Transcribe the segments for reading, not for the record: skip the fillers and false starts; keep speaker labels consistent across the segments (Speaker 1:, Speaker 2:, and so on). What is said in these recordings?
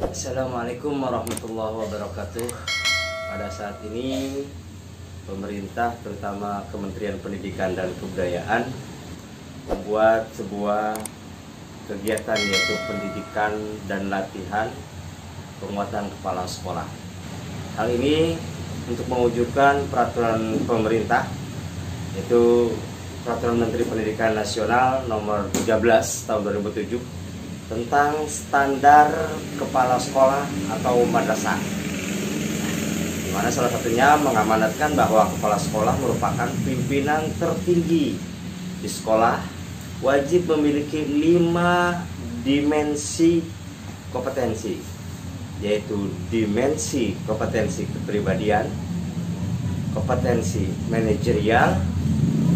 Speaker 1: Assalamualaikum warahmatullahi wabarakatuh. Pada saat ini pemerintah, terutama Kementerian Pendidikan dan Kebudayaan, membuat sebuah kegiatan yaitu pendidikan dan latihan penguatan kepala sekolah. Hal ini untuk mewujudkan peraturan pemerintah, yaitu Peraturan Menteri Pendidikan Nasional Nomor 13 Tahun 2007 tentang standar kepala sekolah atau madrasah, di mana salah satunya mengamanatkan bahwa kepala sekolah merupakan pimpinan tertinggi di sekolah, wajib memiliki 5 dimensi kompetensi, yaitu dimensi kompetensi kepribadian, kompetensi manajerial,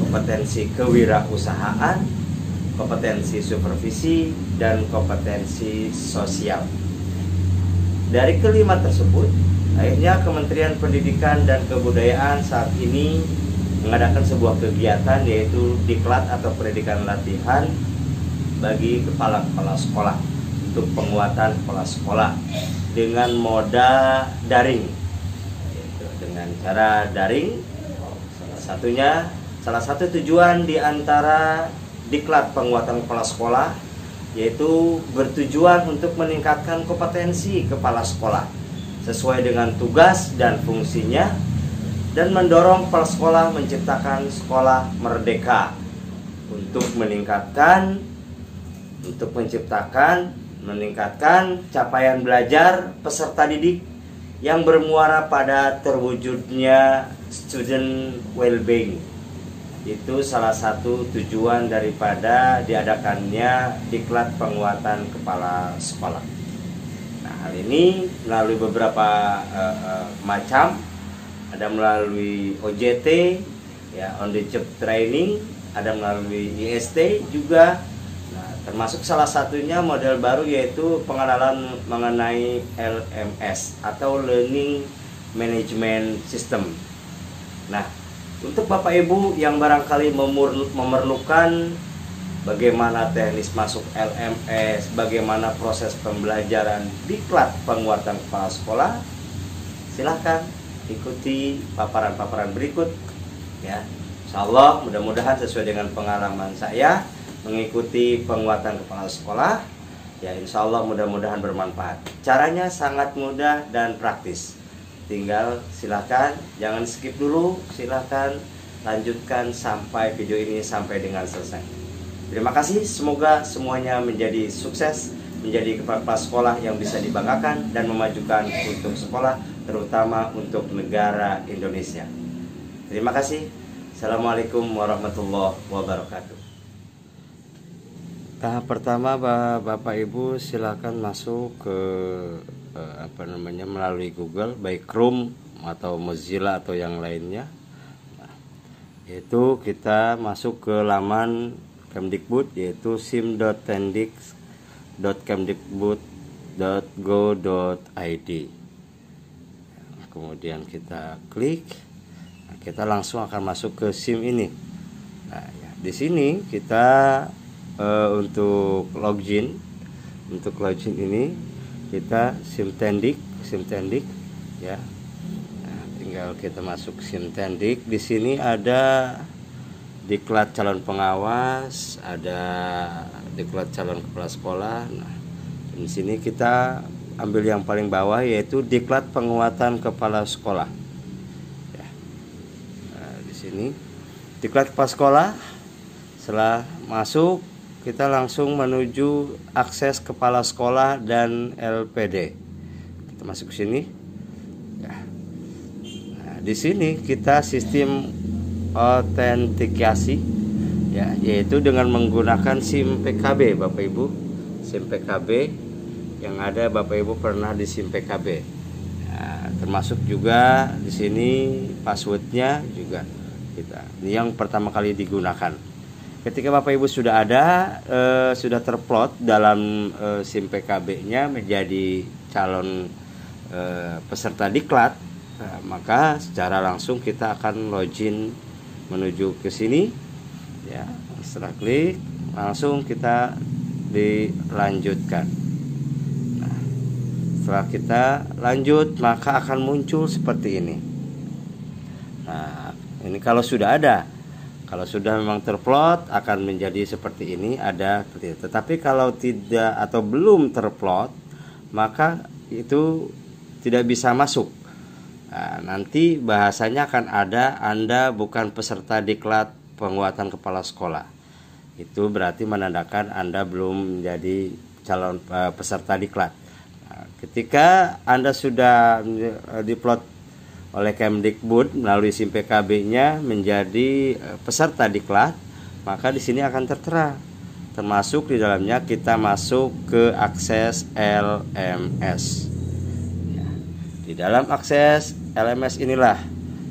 Speaker 1: kompetensi kewirausahaan, kompetensi supervisi, dan kompetensi sosial. Dari kelima tersebut, akhirnya Kementerian Pendidikan dan Kebudayaan saat ini mengadakan sebuah kegiatan, yaitu diklat atau pendidikan latihan bagi kepala-kepala sekolah untuk penguatan kepala sekolah dengan moda daring, yaitu dengan cara daring. Salah satu tujuan di antara diklat penguatan kepala sekolah yaitu bertujuan untuk meningkatkan kompetensi kepala sekolah sesuai dengan tugas dan fungsinya, dan mendorong kepala sekolah menciptakan sekolah merdeka untuk meningkatkan capaian belajar peserta didik yang bermuara pada terwujudnya student well-being. Itu salah satu tujuan daripada diadakannya diklat penguatan kepala sekolah. Nah, hal ini melalui beberapa macam, ada melalui OJT, ya, on the job training, ada melalui IST juga. Nah, termasuk salah satunya model baru yaitu pengenalan mengenai LMS atau Learning Management System. Nah, untuk Bapak Ibu yang barangkali memerlukan bagaimana teknis masuk LMS, bagaimana proses pembelajaran diklat penguatan kepala sekolah, silahkan ikuti paparan-paparan berikut, ya. Insyaallah mudah-mudahan sesuai dengan pengalaman saya mengikuti penguatan kepala sekolah, ya, insyaallah mudah-mudahan bermanfaat. Caranya sangat mudah dan praktis. Tinggal silakan, jangan skip dulu, silakan lanjutkan sampai video ini sampai dengan selesai. Terima kasih, semoga semuanya menjadi sukses, menjadi kepala sekolah yang bisa dibanggakan dan memajukan untuk sekolah, terutama untuk negara Indonesia. Terima kasih. Assalamualaikum warahmatullahi wabarakatuh. Tahap pertama, Bapak Ibu silakan masuk ke melalui Google, baik Chrome atau Mozilla atau yang lainnya. Nah, yaitu kita masuk ke laman Kemdikbud, yaitu sim.tendik.kemdikbud.go.id. Kemudian kita klik, nah, kita langsung akan masuk ke SIM ini. Nah, ya, di sini kita untuk login ini kita SIM Tendik, ya. Nah, tinggal kita masuk SIM Tendik. Di sini ada diklat calon pengawas, ada diklat calon kepala sekolah. Nah, di sini kita ambil yang paling bawah, yaitu diklat penguatan kepala sekolah. Ya. Nah, di sini diklat kepala sekolah. Setelah masuk, kita langsung menuju akses kepala sekolah dan LPD. Kita masuk ke sini. Ya. Nah, di sini kita sistem autentikasi, ya, yaitu dengan menggunakan SIM PKB, Bapak Ibu. SIM PKB yang ada Bapak Ibu pernah di SIM PKB. Nah, termasuk juga di sini passwordnya juga kita. Ini yang pertama kali digunakan. Ketika Bapak Ibu sudah ada, sudah terplot dalam SIM PKB-nya menjadi calon peserta diklat, maka secara langsung kita akan login menuju ke sini, ya. Setelah klik, langsung kita dilanjutkan. Nah, Setelah kita lanjut, maka akan muncul seperti ini. Nah, ini kalau sudah ada. Kalau sudah memang terplot akan menjadi seperti ini, ada seperti itu. Tetapi kalau tidak atau belum terplot, maka itu tidak bisa masuk. Nah, nanti bahasanya akan ada Anda bukan peserta diklat penguatan kepala sekolah. Itu berarti menandakan Anda belum menjadi calon peserta diklat. Nah, ketika Anda sudah diplot oleh Kemdikbud melalui SIM PKB-nya menjadi peserta diklat, maka di sini akan tertera. Termasuk di dalamnya kita masuk ke akses LMS. Ya, di dalam akses LMS inilah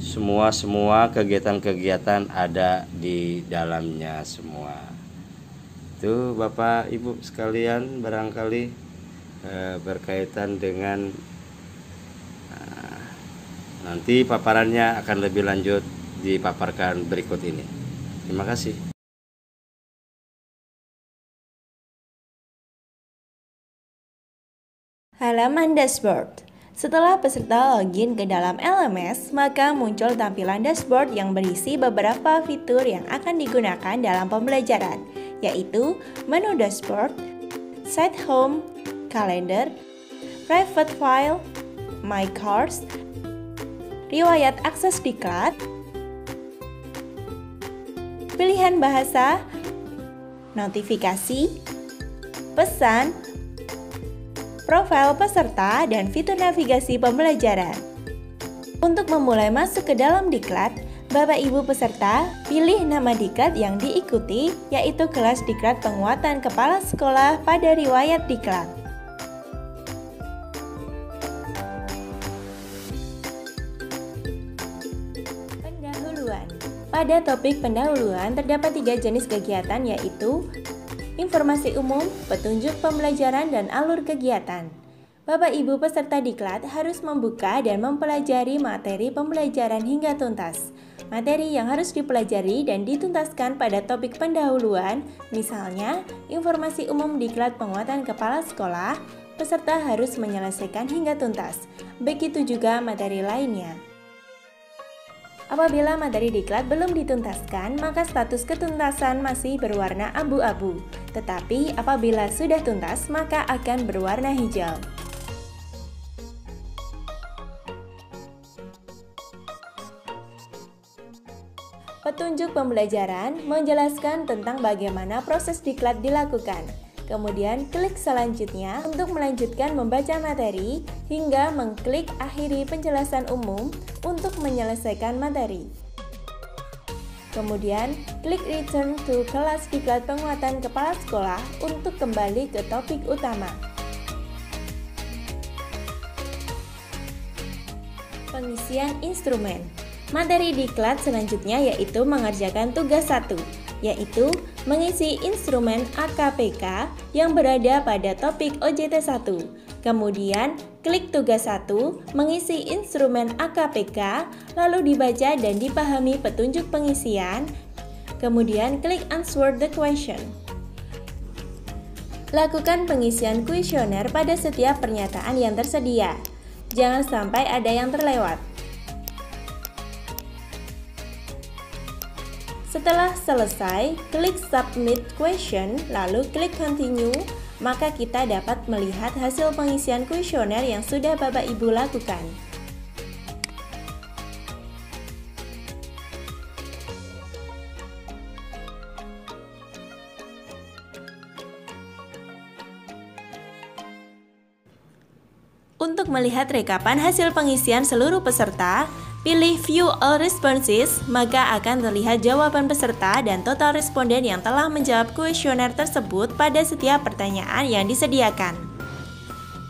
Speaker 1: semua kegiatan-kegiatan ada di dalamnya semua. Itu Bapak Ibu sekalian barangkali berkaitan dengan nanti paparannya akan lebih lanjut dipaparkan berikut ini. Terima kasih.
Speaker 2: Halaman dashboard. Setelah peserta login ke dalam LMS, maka muncul tampilan dashboard yang berisi beberapa fitur yang akan digunakan dalam pembelajaran, yaitu menu dashboard, site home, calendar, private file, my course, riwayat akses diklat, pilihan bahasa, notifikasi, pesan, profil peserta, dan fitur navigasi pembelajaran. Untuk memulai masuk ke dalam diklat, Bapak Ibu peserta pilih nama diklat yang diikuti, yaitu kelas diklat penguatan kepala sekolah pada riwayat diklat. Pada topik pendahuluan terdapat 3 jenis kegiatan, yaitu informasi umum, petunjuk pembelajaran, dan alur kegiatan. Bapak Ibu peserta diklat harus membuka dan mempelajari materi pembelajaran hingga tuntas. Materi yang harus dipelajari dan dituntaskan pada topik pendahuluan, misalnya informasi umum diklat penguatan kepala sekolah, peserta harus menyelesaikan hingga tuntas. Begitu juga materi lainnya. Apabila materi diklat belum dituntaskan, maka status ketuntasan masih berwarna abu-abu. Tetapi apabila sudah tuntas, maka akan berwarna hijau. Petunjuk pembelajaran menjelaskan tentang bagaimana proses diklat dilakukan. Kemudian klik selanjutnya untuk melanjutkan membaca materi hingga mengklik akhiri penjelasan umum untuk menyelesaikan materi. Kemudian klik return to kelas diklat penguatan kepala sekolah untuk kembali ke topik utama. Pengisian instrumen. Materi diklat selanjutnya yaitu mengerjakan tugas 1, yaitu mengisi instrumen AKPK yang berada pada topik OJT 1. Kemudian, klik tugas 1, mengisi instrumen AKPK, lalu dibaca dan dipahami petunjuk pengisian. Kemudian, klik answer the question. Lakukan pengisian kuesioner pada setiap pernyataan yang tersedia. Jangan sampai ada yang terlewat. Setelah selesai, klik Submit Question, lalu klik Continue, maka kita dapat melihat hasil pengisian kuesioner yang sudah Bapak Ibu lakukan. Untuk melihat rekapan hasil pengisian seluruh peserta, pilih View All Responses, maka akan terlihat jawaban peserta dan total responden yang telah menjawab kuesioner tersebut pada setiap pertanyaan yang disediakan.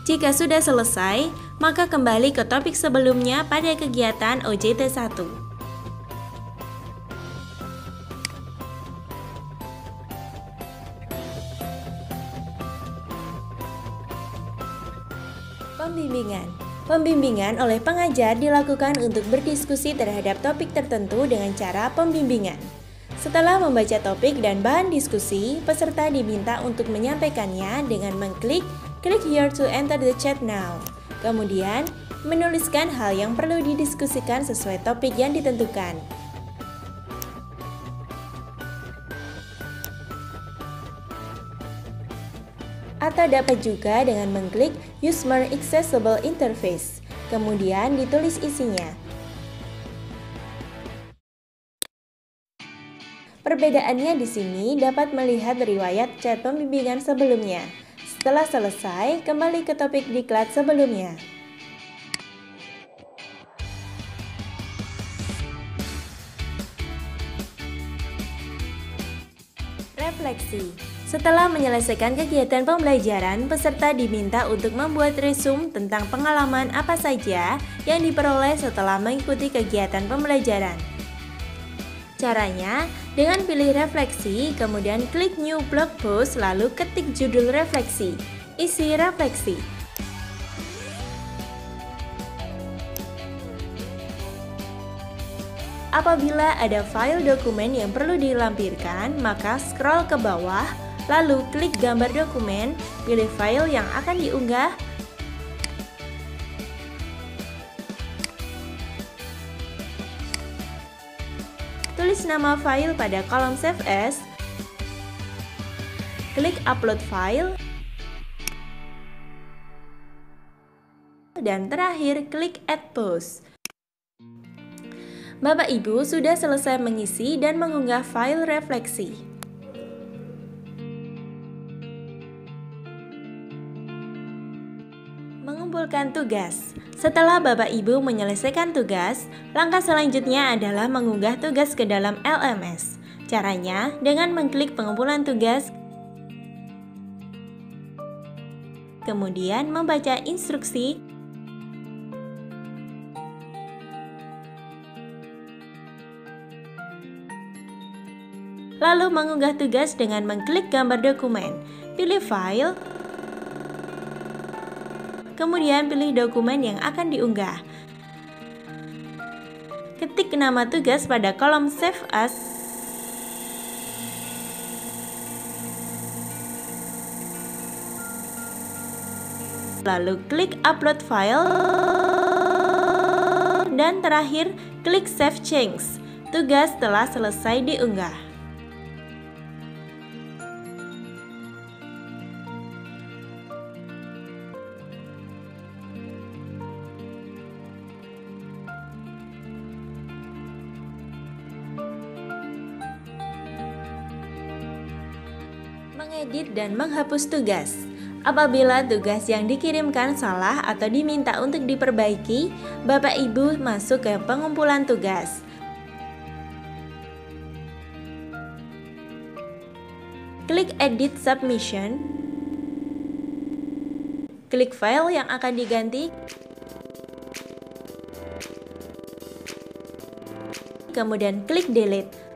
Speaker 2: Jika sudah selesai, maka kembali ke topik sebelumnya pada kegiatan OJT 1. Pembimbingan oleh pengajar dilakukan untuk berdiskusi terhadap topik tertentu dengan cara pembimbingan. Setelah membaca topik dan bahan diskusi, peserta diminta untuk menyampaikannya dengan mengklik Klik here to enter the chat now. Kemudian, menuliskan hal yang perlu didiskusikan sesuai topik yang ditentukan. Atau dapat juga dengan mengklik Use More Accessible Interface. Kemudian ditulis isinya. Perbedaannya di sini dapat melihat riwayat chat pembimbingan sebelumnya. Setelah selesai, kembali ke topik diklat sebelumnya. Refleksi. Setelah menyelesaikan kegiatan pembelajaran, peserta diminta untuk membuat resume tentang pengalaman apa saja yang diperoleh setelah mengikuti kegiatan pembelajaran. Caranya, dengan pilih refleksi, kemudian klik New Blog Post, lalu ketik judul refleksi, isi refleksi. Apabila ada file dokumen yang perlu dilampirkan, maka scroll ke bawah, lalu klik gambar dokumen, pilih file yang akan diunggah, tulis nama file pada kolom Save As, klik Upload File, dan terakhir klik Add Post. Bapak Ibu sudah selesai mengisi dan mengunggah file refleksi. Mengumpulkan tugas. Setelah Bapak Ibu menyelesaikan tugas, langkah selanjutnya adalah mengunggah tugas ke dalam LMS. Caranya dengan mengklik pengumpulan tugas, kemudian membaca instruksi, lalu mengunggah tugas dengan mengklik gambar dokumen, pilih file, kemudian pilih dokumen yang akan diunggah. Ketik nama tugas pada kolom Save As, lalu klik Upload File, dan terakhir klik Save Change. Tugas telah selesai diunggah. Mengedit dan menghapus tugas. Apabila tugas yang dikirimkan salah atau diminta untuk diperbaiki, Bapak Ibu masuk ke pengumpulan tugas. Klik Edit Submission. Klik file yang akan diganti. Kemudian klik Delete.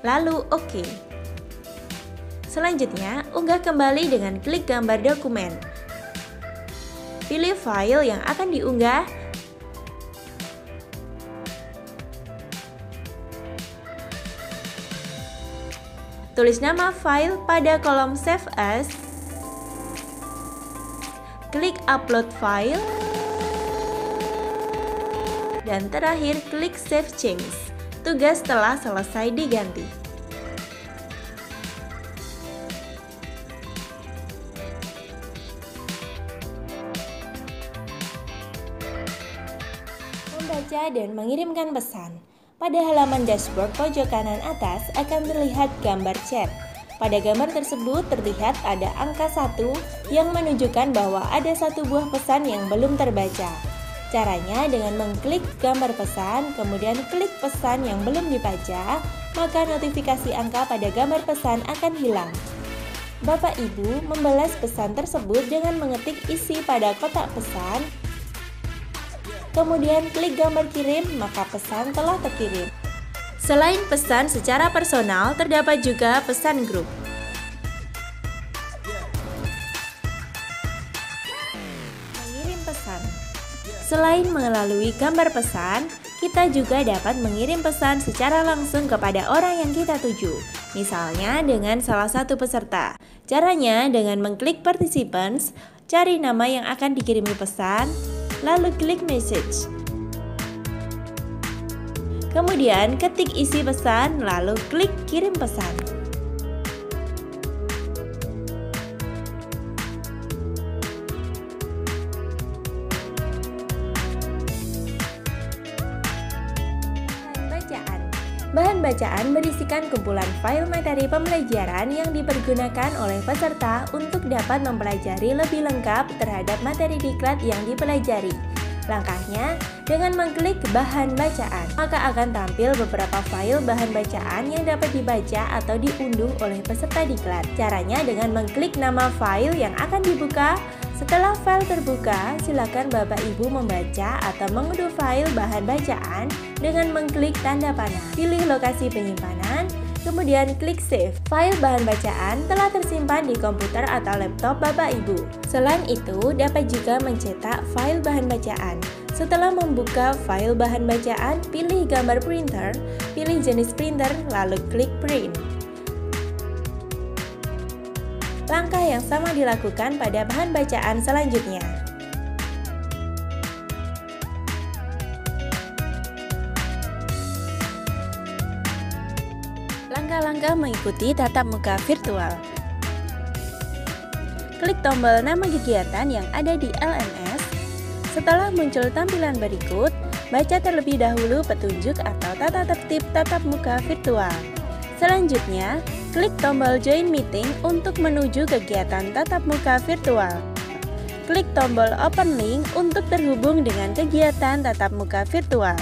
Speaker 2: Lalu OK. Selanjutnya, unggah kembali dengan klik gambar dokumen. Pilih file yang akan diunggah. Tulis nama file pada kolom Save As. Klik Upload File. Dan terakhir klik Save Change. Tugas telah selesai diganti. Membaca dan mengirimkan pesan. Pada halaman dashboard pojok kanan atas akan terlihat gambar chat. Pada gambar tersebut terlihat ada angka 1 yang menunjukkan bahwa ada satu buah pesan yang belum terbaca. Caranya dengan mengklik gambar pesan, kemudian klik pesan yang belum dibaca, maka notifikasi angka pada gambar pesan akan hilang. Bapak Ibu membalas pesan tersebut dengan mengetik isi pada kotak pesan, kemudian klik gambar kirim, maka pesan telah terkirim. Selain pesan secara personal, terdapat juga pesan grup. Mengirim pesan. Selain melalui gambar pesan, kita juga dapat mengirim pesan secara langsung kepada orang yang kita tuju. misalnya dengan salah satu peserta. Caranya dengan mengklik participants, cari nama yang akan dikirimi pesan, lalu klik message. Kemudian ketik isi pesan, lalu klik kirim pesan. Bahan bacaan berisikan kumpulan file materi pembelajaran yang dipergunakan oleh peserta untuk dapat mempelajari lebih lengkap terhadap materi diklat yang dipelajari. Langkahnya, dengan mengklik bahan bacaan, maka akan tampil beberapa file bahan bacaan yang dapat dibaca atau diunduh oleh peserta diklat. Caranya dengan mengklik nama file yang akan dibuka. Setelah file terbuka, silakan Bapak Ibu membaca atau mengunduh file bahan bacaan dengan mengklik tanda panah. Pilih lokasi penyimpanan, kemudian klik save. File bahan bacaan telah tersimpan di komputer atau laptop Bapak Ibu. Selain itu, dapat juga mencetak file bahan bacaan. Setelah membuka file bahan bacaan, pilih gambar printer, pilih jenis printer, lalu klik print. Langkah yang sama dilakukan pada bahan bacaan selanjutnya. Langkah-langkah mengikuti tatap muka virtual. Klik tombol nama kegiatan yang ada di LMS. Setelah muncul tampilan berikut, baca terlebih dahulu petunjuk atau tata tertib tatap muka virtual. Selanjutnya, klik tombol Join Meeting untuk menuju kegiatan tatap muka virtual. Klik tombol Open Link untuk terhubung dengan kegiatan tatap muka virtual.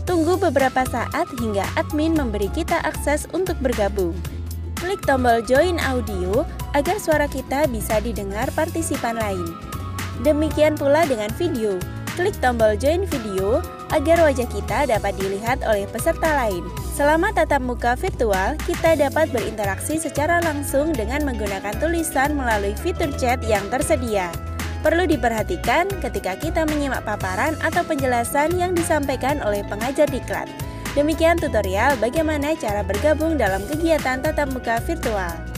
Speaker 2: Tunggu beberapa saat hingga admin memberi kita akses untuk bergabung. Klik tombol Join Audio agar suara kita bisa didengar partisipan lain. Demikian pula dengan video. Klik tombol Join Video agar wajah kita dapat dilihat oleh peserta lain. Selama tatap muka virtual, kita dapat berinteraksi secara langsung dengan menggunakan tulisan melalui fitur chat yang tersedia. Perlu diperhatikan ketika kita menyimak paparan atau penjelasan yang disampaikan oleh pengajar diklat. Demikian tutorial bagaimana cara bergabung dalam kegiatan tatap muka virtual.